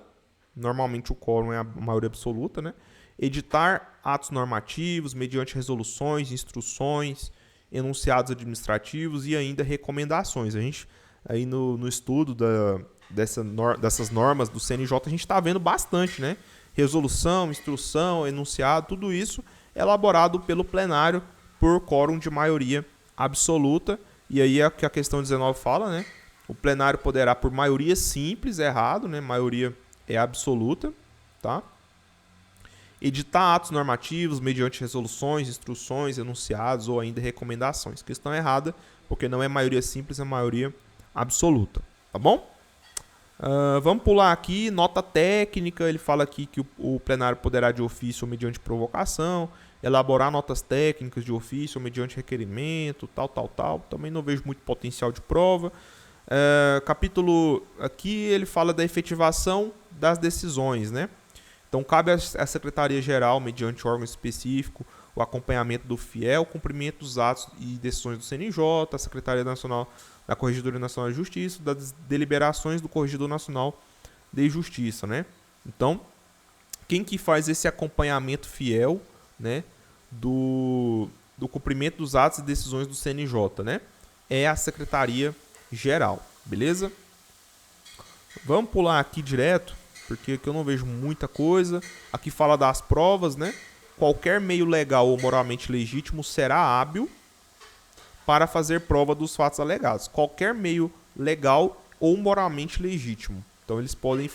normalmente o quórum é a maioria absoluta, né? Editar atos normativos mediante resoluções, instruções, enunciados administrativos e ainda recomendações. A gente, aí no estudo dessas normas do CNJ, a gente está vendo bastante, né? Resolução, instrução, enunciado, tudo isso elaborado pelo plenário por quórum de maioria absoluta. E aí é o que a questão 19 fala, né? O plenário poderá, por maioria simples, errado, né? Maioria é absoluta, tá? Editar atos normativos mediante resoluções, instruções, enunciados ou ainda recomendações. Questão errada, porque não é maioria simples, é maioria absoluta, tá bom? Vamos pular aqui, nota técnica, ele fala aqui que o plenário poderá de ofício ou mediante provocação, elaborar notas técnicas de ofício ou mediante requerimento, tal. Também não vejo muito potencial de prova. Capítulo aqui, ele fala da efetivação das decisões, né? Então, cabe à Secretaria-Geral, mediante órgão específico, o acompanhamento do fiel cumprimento dos atos e decisões do CNJ, a Secretaria Nacional da Corregedoria Nacional de Justiça, das deliberações do Corregedor Nacional de Justiça, né? Então, quem que faz esse acompanhamento fiel, né, do cumprimento dos atos e decisões do CNJ, né? É a Secretaria-Geral, beleza? Vamos pular aqui direto, porque aqui eu não vejo muita coisa. Aqui fala das provas, né? Qualquer meio legal ou moralmente legítimo será hábil para fazer prova dos fatos alegados. Qualquer meio legal ou moralmente legítimo. Então, eles podem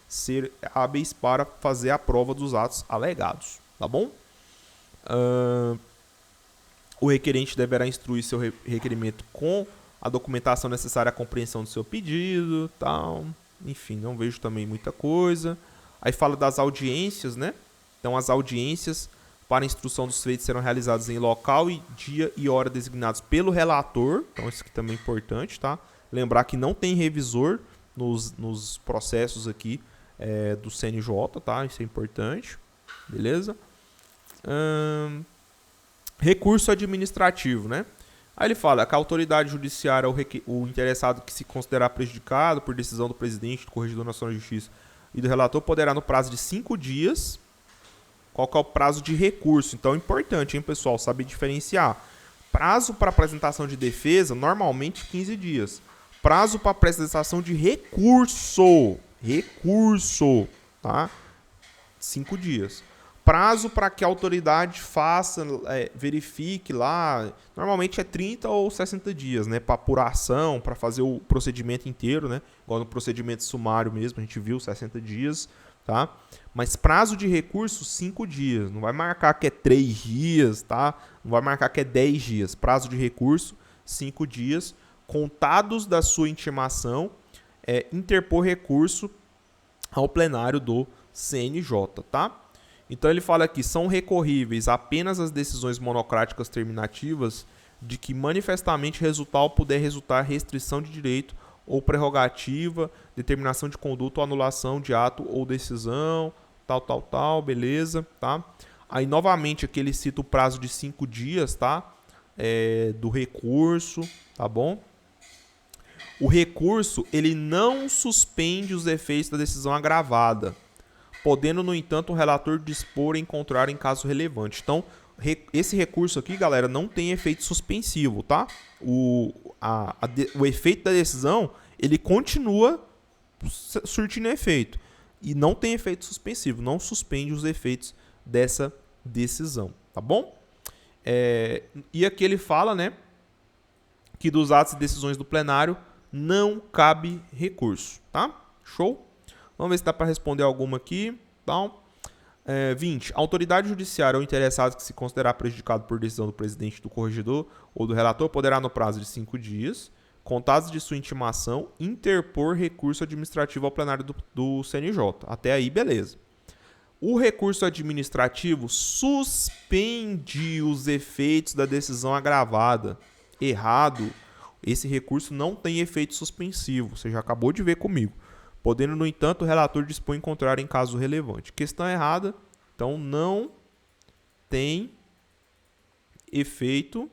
ser hábeis para fazer a prova dos atos alegados, tá bom? O requerente deverá instruir seu requerimento com a documentação necessária à compreensão do seu pedido, tal. Enfim, não vejo também muita coisa. Aí fala das audiências, né? Então, as audiências para instrução dos feitos serão realizadas em local e dia e hora designados pelo relator. Então, isso aqui também é importante, tá? Lembrar que não tem revisor nos processos aqui do CNJ, tá? Isso é importante, beleza? Recurso administrativo, né? Aí ele fala que a autoridade judiciária, o interessado que se considerar prejudicado por decisão do presidente, do Corregedor Nacional de Justiça e do relator, poderá, no prazo de 5 dias, qual que é o prazo de recurso? Então é importante, hein, pessoal, saber diferenciar. Prazo para apresentação de defesa, normalmente 15 dias. Prazo para apresentação de recurso, tá? 5 dias. Prazo para que a autoridade faça, verifique lá, normalmente é 30 ou 60 dias, né, para apuração, para fazer o procedimento inteiro, né, igual no procedimento sumário mesmo, a gente viu 60 dias, tá? Mas prazo de recurso, 5 dias, não vai marcar que é 3 dias, tá? Não vai marcar que é 10 dias, prazo de recurso, 5 dias, contados da sua intimação, interpor recurso ao plenário do CNJ, tá? Então ele fala aqui, são recorríveis apenas as decisões monocráticas terminativas de que manifestamente puder resultar restrição de direito ou prerrogativa, determinação de conduta ou anulação de ato ou decisão, tal, beleza, tá? Aí novamente aqui ele cita o prazo de 5 dias, tá? Do recurso, tá bom? O recurso, ele não suspende os efeitos da decisão agravada, podendo, no entanto, o relator dispor em contrário em caso relevante. Então, esse recurso aqui, galera, não tem efeito suspensivo, tá? O efeito da decisão, ele continua surtindo efeito. E não tem efeito suspensivo, não suspende os efeitos dessa decisão, tá bom? E aqui ele fala, né, que dos atos e decisões do plenário não cabe recurso, tá? Show? Vamos ver se dá para responder alguma aqui. Então, 20. A autoridade judiciária ou interessado que se considerar prejudicado por decisão do presidente, do corregedor ou do relator poderá, no prazo de 5 dias, contados de sua intimação, interpor recurso administrativo ao plenário do CNJ. Até aí, beleza. O recurso administrativo suspende os efeitos da decisão agravada. Errado. Esse recurso não tem efeito suspensivo. Você já acabou de ver comigo. Podendo, no entanto, o relator dispor em contrário em caso relevante. Questão errada. Então, não tem efeito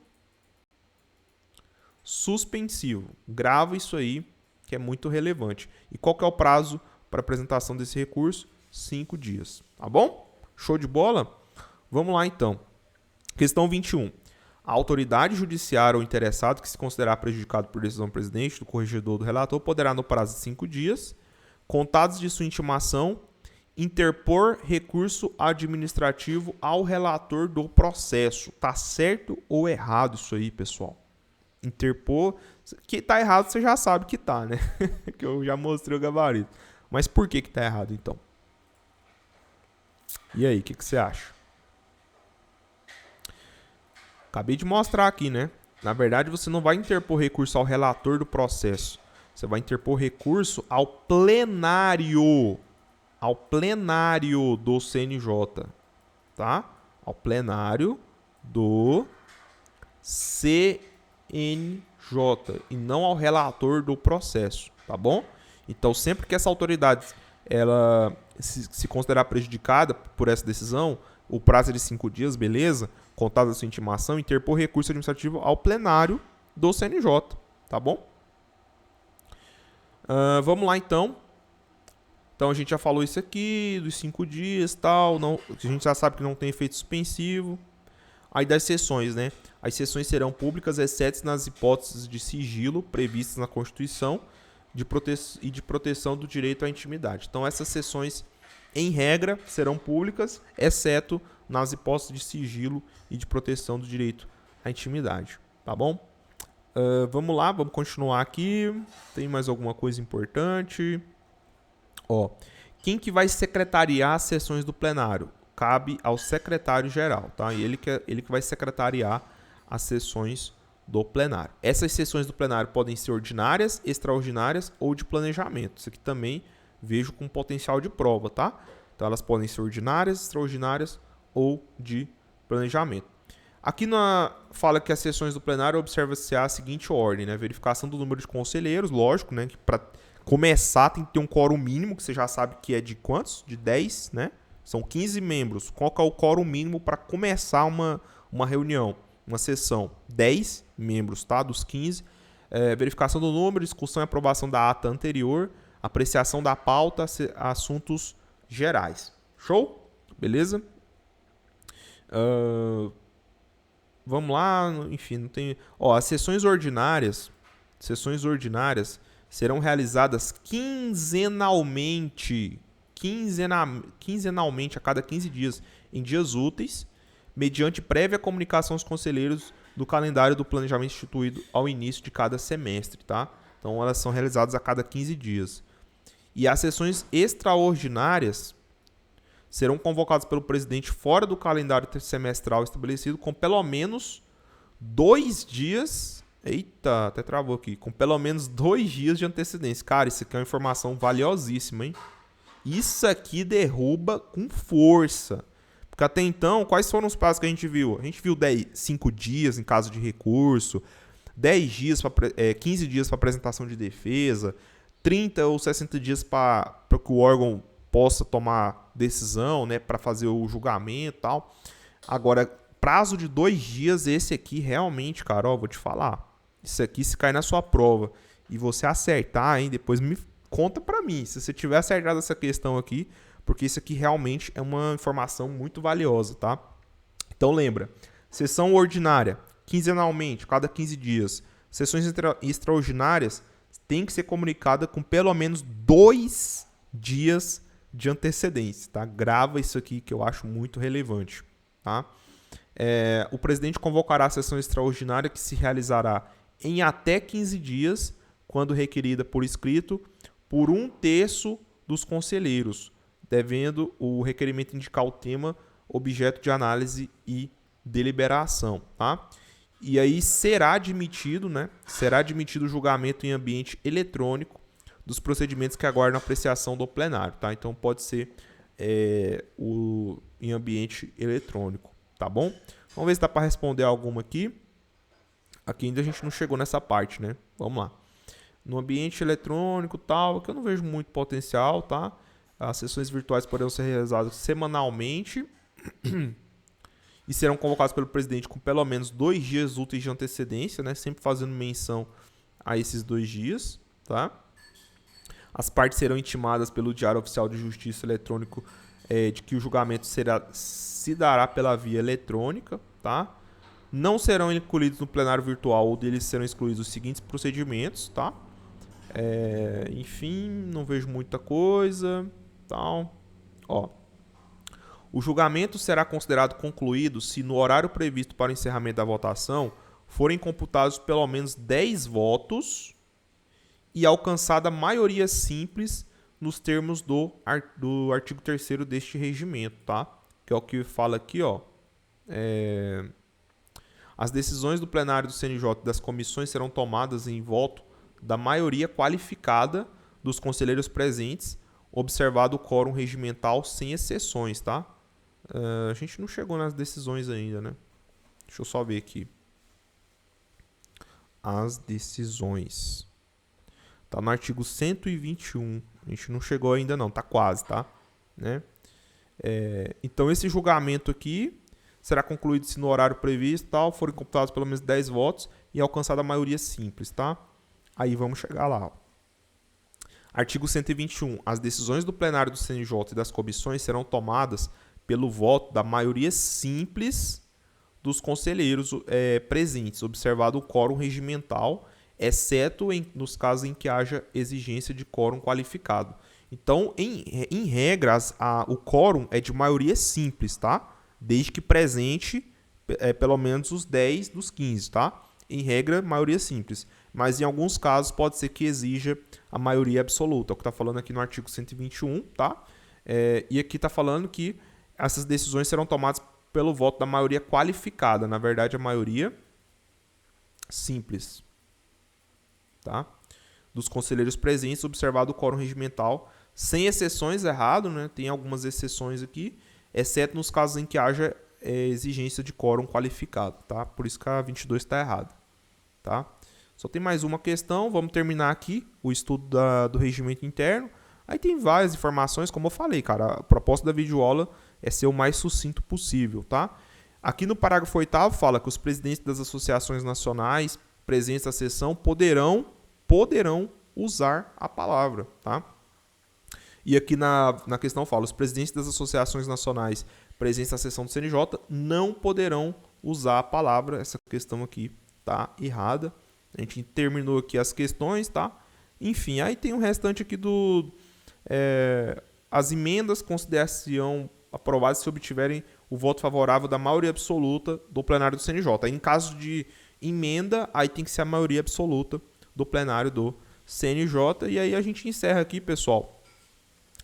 suspensivo. Grava isso aí, que é muito relevante. E qual que é o prazo para apresentação desse recurso? 5 dias. Tá bom? Show de bola? Vamos lá, então. Questão 21. A autoridade judiciária ou interessado que se considerar prejudicado por decisão do presidente, do corregedor ou do relator poderá, no prazo de 5 dias, contados de sua intimação, interpor recurso administrativo ao relator do processo. Tá certo ou errado isso aí, pessoal? Interpor, que tá errado você já sabe que tá, né? Que eu já mostrei o gabarito. Mas por que tá errado, então? E aí, o que você acha? Acabei de mostrar aqui, né? Na verdade, você não vai interpor recurso ao relator do processo. Você vai interpor recurso ao plenário do CNJ, tá? Ao plenário do CNJ e não ao relator do processo, tá bom? Então, sempre que essa autoridade ela se considerar prejudicada por essa decisão, o prazo é de 5 dias, beleza? Contada a sua intimação, interpor recurso administrativo ao plenário do CNJ, tá bom? Vamos lá, então. Então, a gente já falou isso aqui, dos 5 dias e tal. Não, a gente já sabe que não tem efeito suspensivo. Aí das sessões, né? As sessões serão públicas, exceto nas hipóteses de sigilo previstas na Constituição e de proteção do direito à intimidade. Então, essas sessões, em regra, serão públicas, exceto nas hipóteses de sigilo e de proteção do direito à intimidade. Tá bom? Vamos lá, vamos continuar aqui. Tem mais alguma coisa importante? Quem que vai secretariar as sessões do plenário? Cabe ao secretário-geral, tá? E ele que vai secretariar as sessões do plenário. Essas sessões do plenário podem ser ordinárias, extraordinárias ou de planejamento. Isso aqui também vejo com potencial de prova, tá? Então elas podem ser ordinárias, extraordinárias ou de planejamento. Aqui fala que as sessões do plenário observa-se a seguinte ordem, né? Verificação do número de conselheiros, lógico, né? Que para começar tem que ter um quórum mínimo, que você já sabe que é de quantos? De 10, né? São 15 membros. Qual que é o quórum mínimo para começar uma reunião, uma sessão? 10 membros, tá? Dos 15. Verificação do número, discussão e aprovação da ata anterior, apreciação da pauta, assuntos gerais. Show? Beleza? Vamos lá, enfim, não tem. As sessões ordinárias serão realizadas quinzenalmente. quinzenalmente, a cada 15 dias, em dias úteis, mediante prévia comunicação aos conselheiros do calendário do planejamento instituído ao início de cada semestre, tá? Então, elas são realizadas a cada 15 dias. E as sessões extraordinárias serão convocadas pelo presidente fora do calendário semestral estabelecido com pelo menos 2 dias... Eita, até travou aqui. Com pelo menos 2 dias de antecedência. Cara, isso aqui é uma informação valiosíssima, hein? Isso aqui derruba com força. Porque até então, quais foram os prazos que a gente viu? A gente viu 5 dias em caso de recurso, 10 dias, 15 dias para apresentação de defesa, 30 ou 60 dias para que o órgão possa tomar decisão, né, para fazer o julgamento e tal. Agora, prazo de 2 dias, esse aqui realmente, cara, ó, vou te falar. Isso aqui, se cair na sua prova e você acertar, hein, depois me conta para mim, se você tiver acertado essa questão aqui, porque isso aqui realmente é uma informação muito valiosa, tá? Então lembra, sessão ordinária, quinzenalmente, cada 15 dias. Sessões extraordinárias tem que ser comunicada com pelo menos 2 dias de antecedência, tá? Grava isso aqui que eu acho muito relevante, tá? O presidente convocará a sessão extraordinária que se realizará em até 15 dias, quando requerida por escrito, por 1/3 dos conselheiros, devendo o requerimento indicar o tema, objeto de análise e deliberação, tá? E aí será admitido, né? Será admitido o julgamento em ambiente eletrônico dos procedimentos que aguardam apreciação do plenário, tá? Então pode ser em ambiente eletrônico, tá bom? Vamos ver se dá para responder alguma aqui. Aqui ainda a gente não chegou nessa parte, né? Vamos lá. No ambiente eletrônico tal, que eu não vejo muito potencial, tá? As sessões virtuais poderão ser realizadas semanalmente e serão convocadas pelo presidente com pelo menos 2 dias úteis de antecedência, né? Sempre fazendo menção a esses 2 dias, tá? As partes serão intimadas pelo Diário Oficial de Justiça eletrônico de que o julgamento se dará pela via eletrônica, tá? Não serão incluídos no plenário virtual ou deles serão excluídos os seguintes procedimentos, tá? Enfim, não vejo muita coisa, tal. Ó, o julgamento será considerado concluído se no horário previsto para o encerramento da votação forem computados pelo menos 10 votos e alcançada a maioria simples nos termos do artigo 3º deste regimento, tá? Que é o que fala aqui, ó. As decisões do plenário do CNJ e das comissões serão tomadas em voto da maioria qualificada dos conselheiros presentes, observado o quórum regimental sem exceções, tá? A gente não chegou nas decisões ainda, né? Deixa eu só ver aqui. As decisões. Tá no artigo 121. A gente não chegou ainda não, tá quase, tá? Né? Então esse julgamento aqui será concluído se no horário previsto tal, forem computados pelo menos 10 votos e alcançada a maioria simples, tá? Aí vamos chegar lá. Ó. Artigo 121. As decisões do plenário do CNJ e das comissões serão tomadas pelo voto da maioria simples dos conselheiros presentes, observado o quórum regimental, exceto nos casos em que haja exigência de quórum qualificado. Então, em regras, o quórum é de maioria simples, tá? Desde que presente pelo menos os 10 dos 15, tá? Em regra, maioria simples. Mas em alguns casos pode ser que exija a maioria absoluta. É o que está falando aqui no artigo 121, tá? E aqui está falando que essas decisões serão tomadas pelo voto da maioria qualificada. Na verdade, a maioria simples, tá? Dos conselheiros presentes, observado o quórum regimental, sem exceções, errado, né? Tem algumas exceções aqui, exceto nos casos em que haja exigência de quórum qualificado, tá? Por isso que a 22 está errada, tá? Só tem mais uma questão, vamos terminar aqui o estudo do regimento interno. Aí tem várias informações, como eu falei, cara, a proposta da videoaula é ser o mais sucinto possível, tá? Aqui no parágrafo 8º fala que os presidentes das associações nacionais presentes à sessão poderão usar a palavra, tá? E aqui na questão fala, os presidentes das associações nacionais presentes à sessão do CNJ não poderão usar a palavra. Essa questão aqui tá errada. A gente terminou aqui as questões, tá? Enfim, aí tem o restante aqui as emendas considerar-se-ão aprovadas se obtiverem o voto favorável da maioria absoluta do plenário do CNJ. Em caso de emenda, aí tem que ser a maioria absoluta do plenário do CNJ. E aí a gente encerra aqui, pessoal.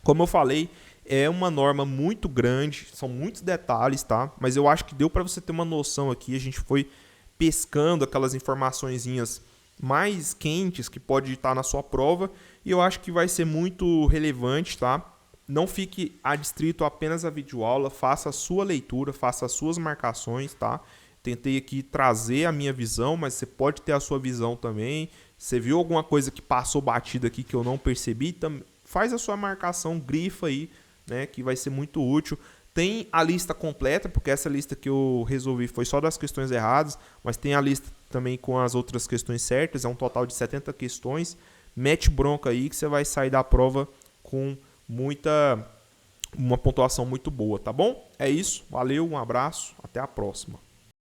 Como eu falei, é uma norma muito grande, são muitos detalhes, tá? Mas eu acho que deu para você ter uma noção aqui. A gente foi pescando aquelas informaçõezinhas mais quentes que pode estar na sua prova e eu acho que vai ser muito relevante, tá? Não fique adstrito apenas à videoaula, faça a sua leitura, faça as suas marcações, tá? Tentei aqui trazer a minha visão, mas você pode ter a sua visão também. Você viu alguma coisa que passou batida aqui que eu não percebi? Faz a sua marcação, grifa aí, né? Que vai ser muito útil. Tem a lista completa, porque essa lista que eu resolvi foi só das questões erradas, mas tem a lista também com as outras questões certas, é um total de 70 questões. Mete bronca aí que você vai sair da prova com uma pontuação muito boa, tá bom? É isso, valeu, um abraço, até a próxima.